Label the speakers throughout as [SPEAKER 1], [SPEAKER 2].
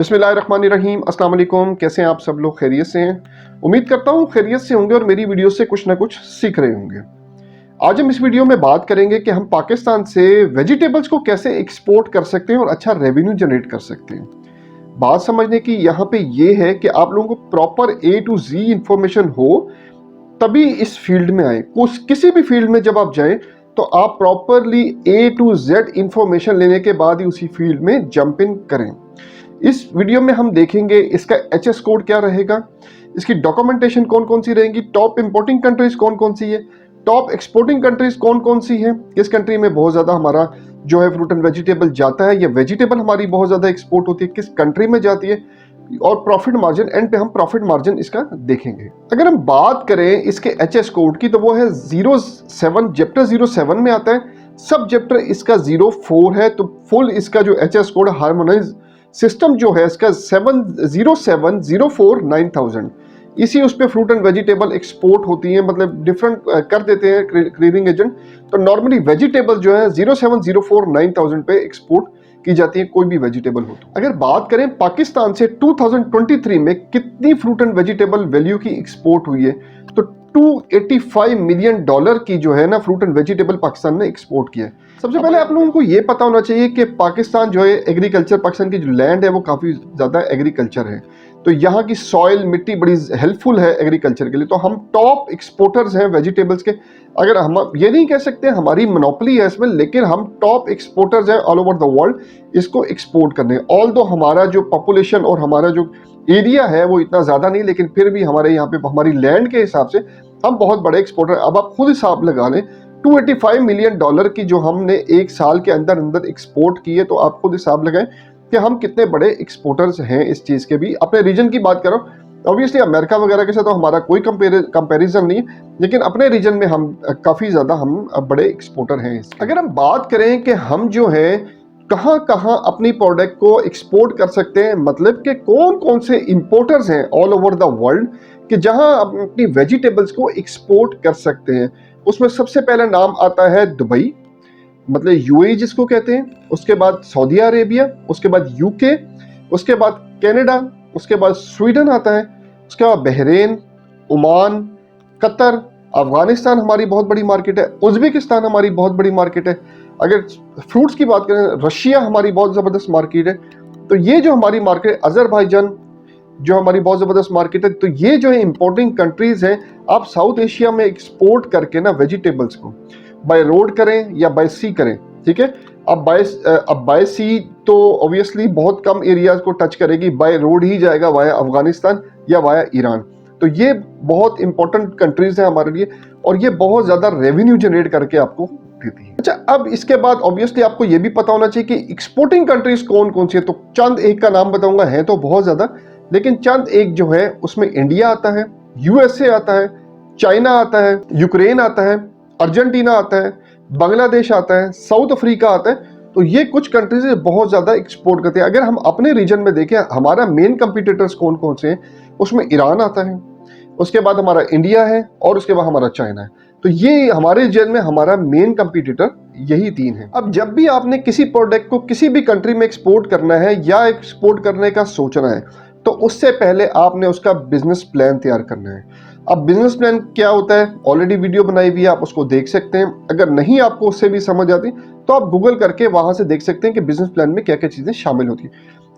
[SPEAKER 1] बिस्मिल्लाहिर्रहमानिर्रहीम, अस्सलाम वालेकुम। कैसे हैं आप सब लोग? खैरियत से हैं? उम्मीद करता हूँ खैरियत से होंगे और मेरी वीडियो से कुछ ना कुछ सीख रहे होंगे। आज हम इस वीडियो में बात करेंगे कि हम पाकिस्तान से वेजिटेबल्स को कैसे एक्सपोर्ट कर सकते हैं और अच्छा रेवेन्यू जनरेट कर सकते हैं। बात समझने की यहाँ पे ये है कि आप लोगों को proper A to Z information हो तभी इस फील्ड में आए। किसी भी फील्ड में जब आप जाएं तो आप properly A to Z information लेने के बाद ही उसी फील्ड में जंप इन करें। इस वीडियो में हम देखेंगे इसका HS कोड क्या रहेगा, इसकी डॉक्यूमेंटेशन कौन कौन सी रहेंगी, टॉप इंपोर्टिंग कंट्रीज कौन कौन सी है, टॉप एक्सपोर्टिंग कंट्रीज कौन कौन सी है, किस कंट्री में बहुत ज्यादा हमारा जो है फ्रूट एंड वेजिटेबल जाता है या वेजिटेबल हमारी बहुत ज्यादा एक्सपोर्ट होती है, किस कंट्री में जाती है, और प्रॉफिट मार्जिन एंड पे हम प्रॉफिट मार्जिन इसका देखेंगे। अगर हम बात करें इसके HS कोड की तो वो है 07, चैप्टर 07 में आता है, सब चैप्टर इसका 04 है। तो फुल इसका जो HS कोड हार्मोनाइज सिस्टम जो है इसका 707049000 इसी उस पे फ्रूट एंड वेजिटेबल एक्सपोर्ट होती है, मतलब डिफरेंट कर देते हैं क्लियरिंग एजेंट। तो नॉर्मली वेजिटेबल जो है 07049000 पे एक्सपोर्ट की जाती है, कोई भी वेजिटेबल हो। तो अगर बात करें पाकिस्तान से 2023 में कितनी फ्रूट एंड वेजिटेबल वैल्यू की एक्सपोर्ट हुई है तो $285 मिलियन की जो है ना फ्रूट एंड वेजिटेबल पाकिस्तान ने एक्सपोर्ट किया है। सबसे पहले आप लोगों को ये पता होना चाहिए कि पाकिस्तान जो है एग्रीकल्चर, पाकिस्तान की जो लैंड है वो काफ़ी ज़्यादा एग्रीकल्चर है, तो यहाँ की सॉइल मिट्टी बड़ी हेल्पफुल है एग्रीकल्चर के लिए। तो हम टॉप एक्सपोर्टर्स हैं वेजिटेबल्स के। अगर हम ये नहीं कह सकते हमारी मोनोपोली है इसमें, लेकिन हम टॉप एक्सपोर्टर्स हैं ऑल ओवर द वर्ल्ड इसको एक्सपोर्ट करने। ऑल दो हमारा जो पॉपुलेशन और हमारा जो एरिया है वो इतना ज़्यादा नहीं, लेकिन फिर भी हमारे यहाँ पे हमारी लैंड के हिसाब से हम बहुत बड़े एक्सपोर्टर। अब आप खुद हिसाब लगा लें, $285 मिलियन की जो हमने एक साल के अंदर अंदर एक्सपोर्ट की है, तो आप खुद हिसाब लगाएं कि हम कितने बड़े एक्सपोर्टर्स हैं इस चीज़ के भी। अपने रीजन की बात करो, ऑब्वियसली अमेरिका वगैरह के साथ तो हमारा कोई कंपैरिजन नहीं है, लेकिन अपने रीजन में हम काफ़ी ज़्यादा हम बड़े एक्सपोर्टर हैं। अगर हम बात करें कि हम जो है कहाँ कहाँ अपनी प्रोडक्ट को एक्सपोर्ट कर सकते हैं, मतलब कि कौन कौन से इंपोर्टर्स हैं ऑल ओवर द वर्ल्ड कि जहां अपनी वेजिटेबल्स को एक्सपोर्ट कर सकते हैं, उसमें सबसे पहला नाम आता है दुबई, मतलब UAE जिसको कहते हैं, उसके बाद सऊदी अरेबिया, उसके बाद UK, उसके बाद कनाडा, उसके बाद स्वीडन आता है, उसके बाद बहरीन, ओमान, कतर, अफगानिस्तान हमारी बहुत बड़ी मार्केट है, उज्बेकिस्तान हमारी बहुत बड़ी मार्केट है। अगर फ्रूट्स की बात करें रशिया हमारी बहुत ज़बरदस्त मार्केट है। तो ये जो हमारी मार्केट, अजरबैजान जो हमारी बहुत ज़बरदस्त मार्केट है। तो ये जो है इंपोर्टिंग कंट्रीज़ हैं। आप साउथ एशिया में एक्सपोर्ट करके ना वेजिटेबल्स को बाय रोड करें या बाय सी करें, ठीक है। अब बाय सी तो ऑब्वियसली बहुत कम एरियाज को टच करेगी, बाय रोड ही जाएगा वाया अफगानिस्तान या वाया ईरान। तो ये बहुत इंपॉर्टेंट कंट्रीज़ हैं हमारे लिए और ये बहुत ज़्यादा रेवेन्यू जनरेट करके आपको देती है। अच्छा, अब इसके बाद ऑब्वियसली आपको ये भी पता होना चाहिए कि एक्सपोर्टिंग कंट्रीज कौन कौन सी है। तो चंद एक का नाम बताऊंगा, है तो बहुत ज़्यादा, लेकिन चंद एक जो है उसमें इंडिया आता है, USA आता है, चाइना आता है, यूक्रेन आता है, अर्जेंटीना आता है, बांग्लादेश आता है, साउथ अफ्रीका आता है। तो ये कुछ कंट्रीज बहुत ज़्यादा एक्सपोर्ट करते हैं। अगर हम अपने रीजन में देखें हमारा मेन कंपटीटर्स कौन कौन से हैं, उसमें ईरान आता है, उसके बाद हमारा इंडिया है और उसके बाद हमारा चाइना है। तो ये हमारे रीजन में हमारा मेन कंपटीटर यही तीन है। अब जब भी आपने किसी प्रोडक्ट को किसी भी कंट्री में एक्सपोर्ट करना है या एक्सपोर्ट करने का सोचना है, तो उससे पहले आपने उसका बिजनेस प्लान तैयार करना है। अब बिजनेस प्लान क्या होता है, ऑलरेडी वीडियो बनाई हुई है, आप उसको देख सकते हैं। अगर नहीं आपको उससे भी समझ आती तो आप गूगल करके वहां से देख सकते हैं कि बिजनेस प्लान में क्या क्या चीजें शामिल होती है।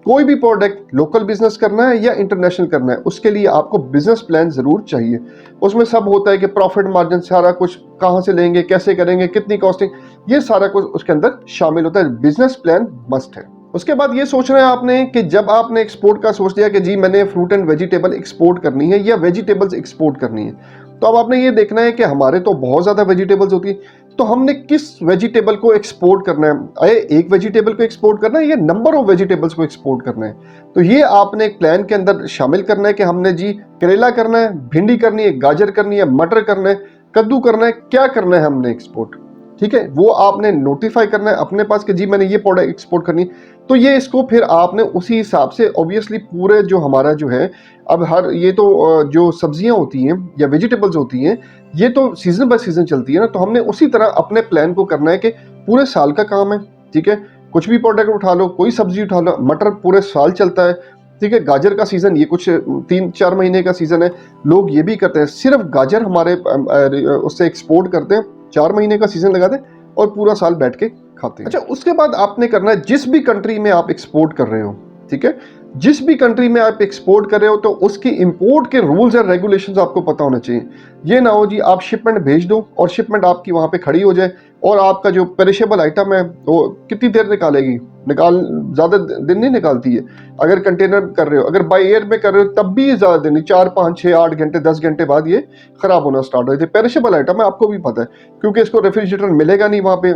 [SPEAKER 1] कोई भी प्रोडक्ट लोकल बिजनेस करना है या इंटरनेशनल करना है, उसके लिए आपको बिजनेस प्लान जरूर चाहिए। उसमें सब होता है कि प्रॉफिट मार्जिन, सारा कुछ कहां से लेंगे, कैसे करेंगे, कितनी कॉस्टिंग, ये सारा कुछ उसके अंदर शामिल होता है। बिजनेस प्लान मस्ट है। उसके बाद ये सोचना है आपने कि जब आपने एक्सपोर्ट का सोच लिया कि जी मैंने फ्रूट एंड वेजिटेबल एक्सपोर्ट करनी है या वेजिटेबल्स एक्सपोर्ट करनी है, तो अब आपने ये देखना है कि हमारे तो बहुत ज़्यादा वेजिटेबल्स होती है, तो हमने किस वेजिटेबल को एक्सपोर्ट करना है। अरे एक वेजिटेबल को एक्सपोर्ट करना है या नंबर ऑफ वेजिटेबल्स को एक्सपोर्ट करना है। तो ये आपने एक प्लान के अंदर शामिल करना है कि हमने जी करेला करना है, भिंडी करनी है, गाजर करनी है, मटर करना है, कद्दू करना है, क्या करना है हमने एक्सपोर्ट, ठीक है। वो आपने नोटिफाई करना है अपने पास कि जी मैंने ये प्रोडक्ट एक्सपोर्ट करनी है। तो ये इसको फिर आपने उसी हिसाब से ऑब्वियसली पूरे जो हमारा जो है, अब हर ये तो जो सब्जियां होती हैं या वेजिटेबल्स होती हैं, ये तो सीजन बाय सीजन चलती है ना। तो हमने उसी तरह अपने प्लान को करना है कि पूरे साल का काम है, ठीक है। कुछ भी प्रोडक्ट उठा लो, कोई सब्जी उठा लो, मटर पूरे साल चलता है, ठीक है। गाजर का सीज़न ये कुछ 3-4 महीने का सीज़न है, लोग ये भी करते हैं, सिर्फ गाजर हमारे उससे एक्सपोर्ट करते हैं, 4 महीने का सीज़न लगाते हैं और पूरा साल बैठ के खाते हैं। अच्छा, उसके बाद आपने करना है, जिस भी कंट्री में आप एक्सपोर्ट कर रहे हो, ठीक है, जिस भी कंट्री में आप एक्सपोर्ट कर रहे हो तो उसकी इंपोर्ट के रूल्स एंड रेगुलेशंस आपको पता होना चाहिए। ये ना हो जी आप शिपमेंट भेज दो और शिपमेंट आपकी वहां पे खड़ी हो जाए और आपका जो पेरिशेबल आइटम है वो कितनी देर निकालेगी, ज़्यादा दिन नहीं निकालती है। अगर कंटेनर कर रहे हो, अगर बाई एयर में कर रहे हो तब भी ज़्यादा दिन नहीं, 4-5-6-8 घंटे 10 घंटे बाद ये खराब होना स्टार्ट हो जाती है। पेरिशेबल आइटम है, आपको भी पता है, क्योंकि इसको रेफ्रिजरेटर मिलेगा नहीं वहाँ पे।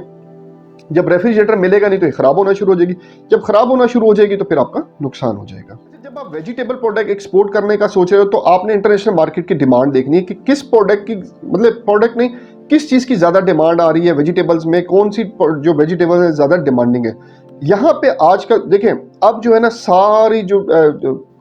[SPEAKER 1] जब रेफ्रिजरेटर मिलेगा नहीं तो ये खराब होना शुरू हो जाएगी, जब खराब होना शुरू हो जाएगी तो फिर आपका नुकसान हो जाएगा। जब आप वेजिटेबल प्रोडक्ट एक्सपोर्ट करने का सोच रहे हो तो आपने इंटरनेशनल मार्केट की डिमांड देखनी है कि किस प्रोडक्ट की, मतलब प्रोडक्ट नहीं, किस चीज़ की ज़्यादा डिमांड आ रही है वेजिटेबल्स में, कौन सी जो वेजिटेबल है ज़्यादा डिमांडिंग है। यहाँ पे आज का देखें, अब जो है ना सारी जो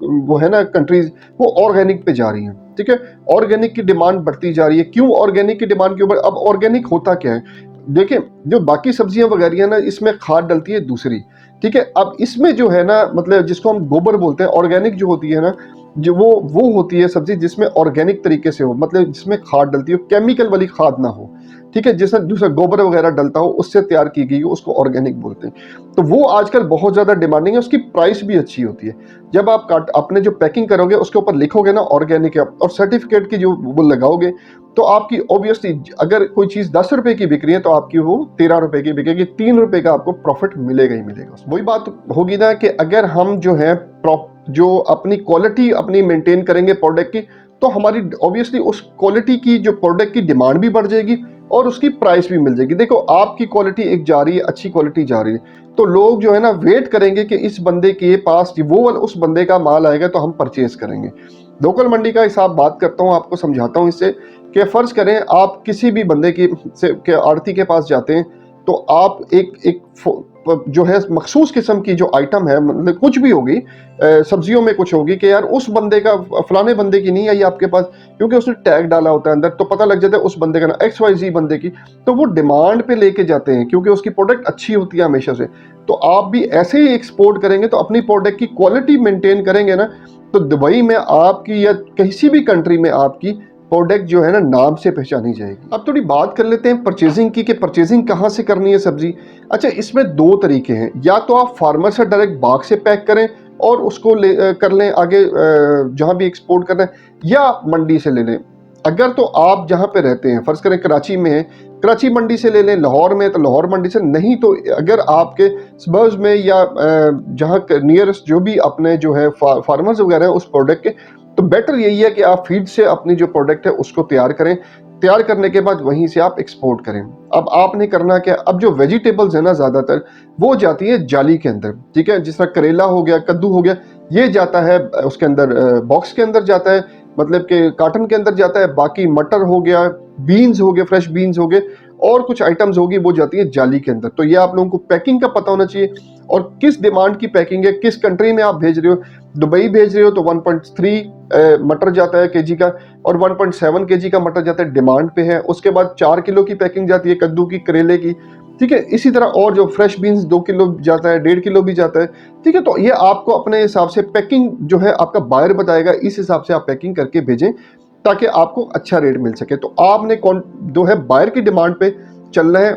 [SPEAKER 1] वो है ना कंट्रीज, वो ऑर्गेनिक पे जा रही हैं, ठीक है। ऑर्गेनिक की डिमांड बढ़ती जा रही है। क्यों ऑर्गेनिक की डिमांड के ऊपर? अब ऑर्गेनिक होता क्या है, देखें, जो बाकी सब्जियां वगैरह है ना, इसमें खाद डलती है दूसरी, ठीक है। अब इसमें जो है ना, मतलब जिसको हम गोबर बोलते हैं, ऑर्गेनिक जो होती है ना, जो वो होती है सब्जी जिसमें ऑर्गेनिक तरीके से हो, मतलब जिसमें खाद डलती हो, केमिकल वाली खाद ना हो, ठीक है। जिसमें दूसरा गोबर वगैरह डलता हो, उससे तैयार की गई हो, उसको ऑर्गेनिक बोलते हैं। तो वो आजकल बहुत ज़्यादा डिमांडिंग है, उसकी प्राइस भी अच्छी होती है। जब आप अपने जो पैकिंग करोगे उसके ऊपर लिखोगे ना ऑर्गेनिक है और सर्टिफिकेट की जो वो लगाओगे, तो आपकी ऑब्वियसली अगर कोई चीज़ 10 रुपए की बिक रही है तो आपकी वो 13 रुपए की बिकेगी, 3 रुपए का आपको प्रॉफिट मिलेगा ही मिलेगा। वही बात होगी ना कि अगर हम जो है जो अपनी क्वालिटी अपनी मेंटेन करेंगे प्रोडक्ट की, तो हमारी ऑब्वियसली उस क्वालिटी की जो प्रोडक्ट की डिमांड भी बढ़ जाएगी और उसकी प्राइस भी मिल जाएगी। देखो, आपकी क्वालिटी एक जा रही है, अच्छी क्वालिटी जा रही है, तो लोग जो है ना वेट करेंगे कि इस बंदे के पास वो उस बंदे का माल आएगा तो हम परचेज करेंगे। लोकल मंडी का हिसाब बात करता हूँ, आपको समझाता हूँ इससे, कि फर्ज करें आप किसी भी बंदे के आड़ती के पास जाते हैं, तो आप एक जो है मखसूस किस्म की जो आइटम है, मतलब कुछ भी होगी, सब्जियों में कुछ होगी कि यार उस बंदे का, फलाने बंदे की नहीं आई आपके पास, क्योंकि उसने टैग डाला होता है अंदर, तो पता लग जाता है उस बंदे का ना, XYZ बंदे की, तो वो डिमांड पे लेके जाते हैं क्योंकि उसकी प्रोडक्ट अच्छी होती है हमेशा से। तो आप भी ऐसे ही एक्सपोर्ट करेंगे तो अपनी प्रोडक्ट की क्वालिटी मेंटेन करेंगे ना, तो दुबई में आपकी या किसी भी कंट्री में आपकी प्रोडक्ट जो है ना नाम से पहचानी जाएगी। अब थोड़ी बात कर लेते हैं परचेजिंग की, कि परचेजिंग कहाँ से करनी है सब्जी। अच्छा, इसमें 2 तरीके हैं, या तो आप फार्मर से डायरेक्ट बाग से पैक करें और उसको कर लें आगे जहाँ भी एक्सपोर्ट करना है, या आप मंडी से ले लें। अगर तो आप जहाँ पे रहते हैं, फर्ज करें कराची में है, कराची मंडी से ले लें, लाहौर में तो लाहौर मंडी से, नहीं तो अगर आपके सबर्ब्स में या जहाँ नियरेस्ट जो भी अपने जो है फार्मर्स वगैरह हैं उस प्रोडक्ट के, तो बेटर यही है कि आप फीड से अपनी जो प्रोडक्ट है उसको तैयार करें। तैयार करने के बाद वहीं से आप एक्सपोर्ट करें। अब आपने करना क्या, अब जो वेजिटेबल्स है ना ज़्यादातर वो जाती है जाली के अंदर, ठीक है। जिस तरह करेला हो गया, कद्दू हो गया, ये जाता है उसके अंदर, बॉक्स के अंदर जाता है, मतलब कि कार्टन के अंदर जाता है। बाकी मटर हो गया, बीन्स हो गए, फ्रेश बीन्स हो गए, और कुछ आइटम्स होगी वो जाती है जाली के अंदर। तो ये आप लोगों को पैकिंग का पता होना चाहिए और किस डिमांड की पैकिंग है, किस कंट्री में आप भेज रहे हो। दुबई भेज रहे हो तो 1.3 मटर जाता है केजी का, और 1.7 केजी का मटर जाता है, डिमांड पे है। उसके बाद 4 किलो की पैकिंग जाती है कद्दू की, करेले की, ठीक है। इसी तरह और जो फ्रेश बीन्स 2 किलो जाता है, 1.5 किलो भी जाता है, ठीक है। तो ये आपको अपने हिसाब से पैकिंग जो है आपका बायर बताएगा, इस हिसाब से आप पैकिंग करके भेजें ताकि आपको अच्छा रेट मिल सके। तो आपने जो है बायर की डिमांड पे चलना है,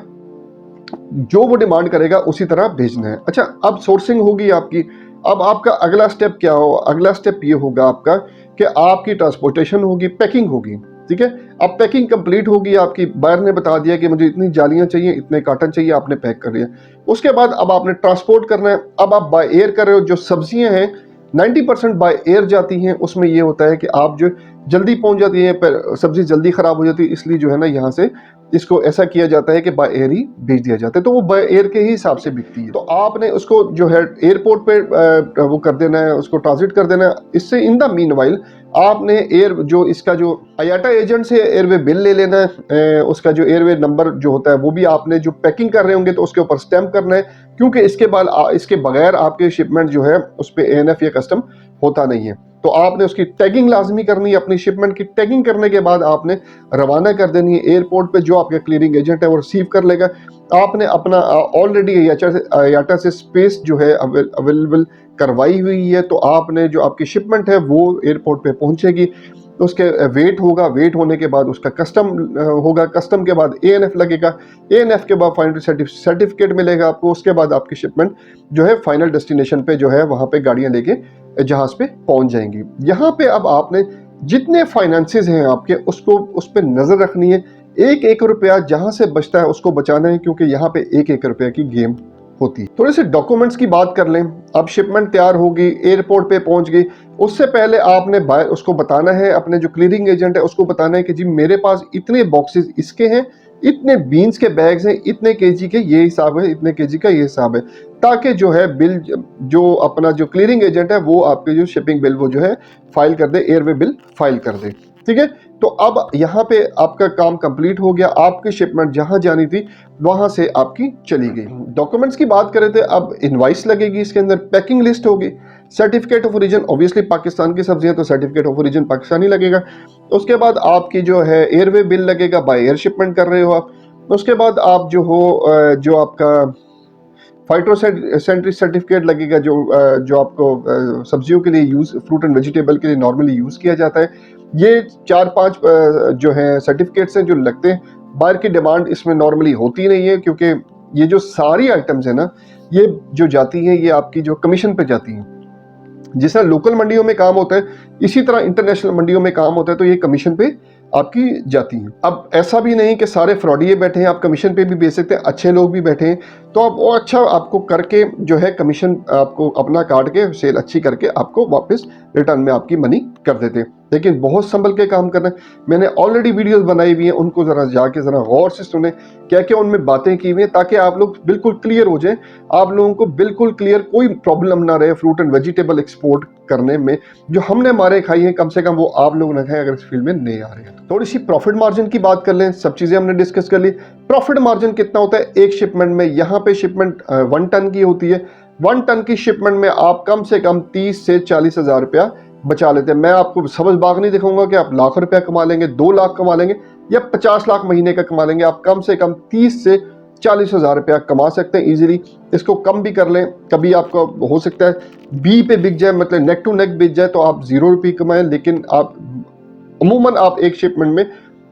[SPEAKER 1] जो वो डिमांड करेगा उसी तरह भेजना है। अच्छा, अब सोर्सिंग होगी आपकी। अब आपका अगला स्टेप क्या हो, अगला स्टेप ये होगा आपका कि आपकी ट्रांसपोर्टेशन होगी, पैकिंग होगी, ठीक है। अब पैकिंग कंप्लीट होगी आपकी, बायर ने बता दिया कि मुझे इतनी जालियां चाहिए, इतने कार्टन चाहिए, आपने पैक कर दिया। उसके बाद अब आपने ट्रांसपोर्ट करना है। अब आप बाय एयर कर रहे हो, जो सब्जियां हैं 90% बाय एयर जाती हैं, उसमें ये होता है कि आप जो जल्दी पहुंच जाती है, पर सब्जी जल्दी खराब हो जाती है, इसलिए जो है ना यहाँ से इसको ऐसा किया जाता है कि बाय एयर ही भेज दिया जाता है, तो वो बाय एयर के ही हिसाब से बिकती है। तो आपने उसको जो है एयरपोर्ट पे वो कर देना है, उसको ट्रांजिट कर देना है। इससे इन द मीनवाइल आपने एयर जो इसका जो आयाटा एजेंट से एयरवे बिल ले लेना है, उसका जो एयरवे नंबर जो होता है वो भी आपने जो पैकिंग कर रहे होंगे तो उसके ऊपर स्टैम्प करना है, क्योंकि इसके बगैर आपके शिपमेंट जो है उस पर ANF या कस्टम होता नहीं है। तो आपने उसकी टैगिंग लाजमी करनी है। अपनी शिपमेंट की टैगिंग करने के बाद आपने रवाना कर देनी है एयरपोर्ट पे। जो आपका क्लियरिंग एजेंट है वो रिसीव कर लेगा। आपने अपना ऑलरेडी याटा से स्पेस जो है अवेलेबल करवाई हुई है, तो आपने जो आपकी शिपमेंट है वो एयरपोर्ट पे पहुंचेगी, उसके वेट होगा, वेट होने के बाद उसका कस्टम होगा, कस्टम के बाद एएनएफ लगेगा, एएनएफ के बाद फाइनल सर्टिफिकेट मिलेगा आपको। उसके बाद आपकी शिपमेंट जो है फाइनल डेस्टिनेशन पे जो है वहां पे गाड़ियां लेके जहाज पे पहुंच जाएंगी। यहाँ पे अब आपने जितने फाइनेंसेस हैं आपके उसको उस पर नजर रखनी है। एक एक रुपया जहां से बचता है उसको बचाना है, क्योंकि यहाँ पे एक एक रुपया की गेम होती है। थोड़े से डॉक्यूमेंट्स की बात कर लें। अब शिपमेंट तैयार होगी, एयरपोर्ट पे पहुंच गई, उससे पहले आपने उसको बताना है, अपने जो क्लियरिंग एजेंट है उसको बताना है कि जी मेरे पास इतने बॉक्सेस इसके हैं, इतने बीन्स के बैग्स हैं, इतने केजी के ये हिसाब है, इतने केजी का ये हिसाब है, ताकि जो है बिल जो अपना जो क्लियरिंग एजेंट है वो आपके जो शिपिंग बिल वो जो है फाइल कर दे, एयरवे बिल फाइल कर दे। ठीक है, तो अब यहाँ पे आपका काम कंप्लीट हो गया। आपकी शिपमेंट जहां जानी थी वहां से आपकी चली गई। डॉक्यूमेंट्स की बात करें तो अब इनवाइस लगेगी, इसके अंदर पैकिंग लिस्ट होगी, certificate of origin, obviously Pakistan की सब्जियां तो सर्टिफिकेट ऑफ ओरिजिन पाकिस्तानी लगेगा। उसके बाद आपकी जो है एयरवे बिल लगेगा, बाय एयर शिपमेंट कर रहे हो आप। उसके बाद आप जो हो जो आपका फाइटोसैनिटरी सर्टिफिकेट लगेगा, जो आपको सब्जियों के लिए यूज, फ्रूट एंड वेजिटेबल के लिए नॉर्मली यूज किया जाता है। ये 4-5 जो है सर्टिफिकेट्स हैं जो लगते हैं। बाहर की डिमांड इसमें नॉर्मली होती नहीं है, क्योंकि ये जो सारी आइटम्स है ना, ये जो जाती हैं ये आपकी जो कमीशन पे जाती हैं। जिस तरह लोकल मंडियों में काम होता है इसी तरह इंटरनेशनल मंडियों में काम होता है, तो ये कमीशन पे आपकी जाती हैं। अब ऐसा भी नहीं कि सारे फ्रॉडिये बैठे हैं, आप कमीशन पे भी बेच सकते हैं, अच्छे लोग भी बैठे हैं, तो आप वो अच्छा आपको करके जो है कमीशन आपको अपना काट के सेल अच्छी करके आपको वापस रिटर्न में आपकी मनी कर देते हैं। लेकिन बहुत संभल के काम करना है। मैंने ऑलरेडी वीडियोस बनाई हुई हैं, उनको जरा जाके जरा गौर से सुने, क्या क्या उनमें बातें की हुई हैं, ताकि आप लोग बिल्कुल क्लियर हो जाए, आप लोगों को बिल्कुल क्लियर, कोई प्रॉब्लम ना रहे फ्रूट एंड वेजिटेबल एक्सपोर्ट करने में। जो हमने मारे खाई हैं कम से कम वो आप लोग ना खाएं अगर इस फील्ड में नहीं आ रहे हैं। थोड़ी सी प्रॉफिट मार्जिन की बात कर लें। सब चीजें हमने डिस्कस कर ली। प्रॉफिट मार्जिन कितना होता है एक शिपमेंट में? यहाँ पे शिपमेंट 1 टन की होती है। 1 टन की शिपमेंट में आप कम से कम 30 से 40 हजार रुपया बचा लेते हैं। मैं आपको समझ बाग नहीं दिखाऊंगा कि आप लाख रुपया कमा लेंगे, 2 लाख कमा लेंगे या 50 लाख महीने का कमा लेंगे। आप कम से कम 30 से 40 हजार रुपया कमा सकते हैं इजीली। इसको कम भी कर लें, कभी आपका हो सकता है बी पे बिक जाए, मतलब नेक टू नेक बिक जाए, तो आप 0 रुपये कमाएं, लेकिन आप अमूमन आप एक शिपमेंट में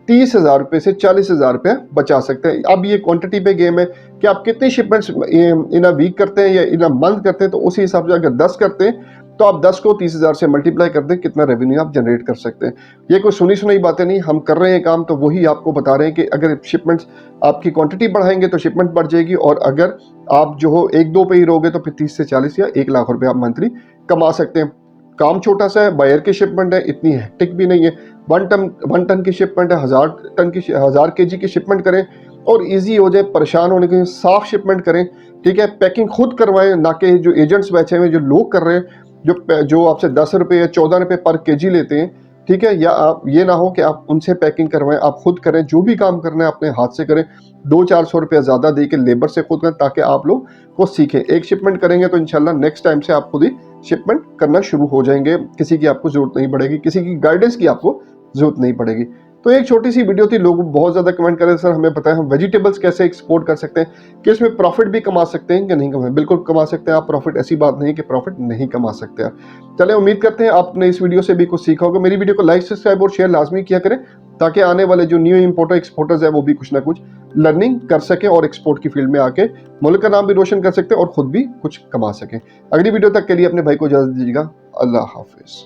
[SPEAKER 1] 30 हजार रुपये से 40 हजार रुपया बचा सकते हैं। अब ये क्वांटिटी पे गेम है कि आप कितनी शिपमेंट्स इन अ वीक करते हैं या इन अ मंथ करते हैं, तो उसी हिसाब से अगर 10 करते हैं तो आप 10 को 30 हजार से मल्टीप्लाई कर दें, कितना रेवेन्यू आप जनरेट कर सकते हैं। ये कोई सुनी सुनाई बातें नहीं, हम कर रहे हैं काम, तो वही आपको बता रहे हैं कि अगर शिपमेंट्स आपकी क्वांटिटी बढ़ाएंगे तो शिपमेंट बढ़ जाएगी, और अगर आप जो हो 1-2 पे ही रहोगे तो फिर 30 से 40 या 1 लाख रुपए आप मंथली कमा सकते हैं। काम छोटा सा है, बायर की शिपमेंट है, इतनी हेक्टिक भी नहीं है। 1 टन की शिपमेंट है, 1000 केजी की शिपमेंट करें और इजी हो जाए, परेशान होने के साफ शिपमेंट करें। ठीक है, पैकिंग खुद करवाएं, ना कि जो एजेंट्स बैठे हुए जो लोग कर रहे हैं, जो आपसे 10 रुपये या 14 रुपये पर केजी लेते हैं। ठीक है, या आप ये ना हो कि आप उनसे पैकिंग करवाएं, आप खुद करें। जो भी काम करना है अपने हाथ से करें, 200-400 रुपया ज़्यादा दे के लेबर से खुद करें, ताकि आप लोग को सीखें। एक शिपमेंट करेंगे तो इंशाल्लाह नेक्स्ट टाइम से आप खुद ही शिपमेंट करना शुरू हो जाएंगे। किसी की आपको जरूरत नहीं पड़ेगी, किसी की गाइडेंस की आपको जरूरत नहीं पड़ेगी। तो एक छोटी सी वीडियो थी, लोग बहुत ज़्यादा कमेंट कर रहे थे सर हमें पता है हम वेजिटेबल्स कैसे एक्सपोर्ट कर सकते हैं, कि इसमें प्रॉफिट भी कमा सकते हैं कि नहीं कमा? बिल्कुल कमा सकते हैं आप प्रॉफिट, ऐसी बात नहीं कि प्रॉफिट नहीं कमा सकते आप। चले, उम्मीद करते हैं आपने इस वीडियो से भी कुछ सीखा होगा। मेरी वीडियो को लाइक, सब्सक्राइब और शेयर लाजमी किया करें, ताकि आने वाले जो न्यू इंपोर्टर एक्सपोर्टर्स है वो भी कुछ ना कुछ लर्निंग कर सकें और एक्सपोर्ट की फील्ड में आके मुल्क का नाम भी रोशन कर सकते हैं और खुद भी कुछ कमा सकें। अगली वीडियो तक के लिए अपने भाई को इजाजत दीजिएगा। अल्लाह हाफिज।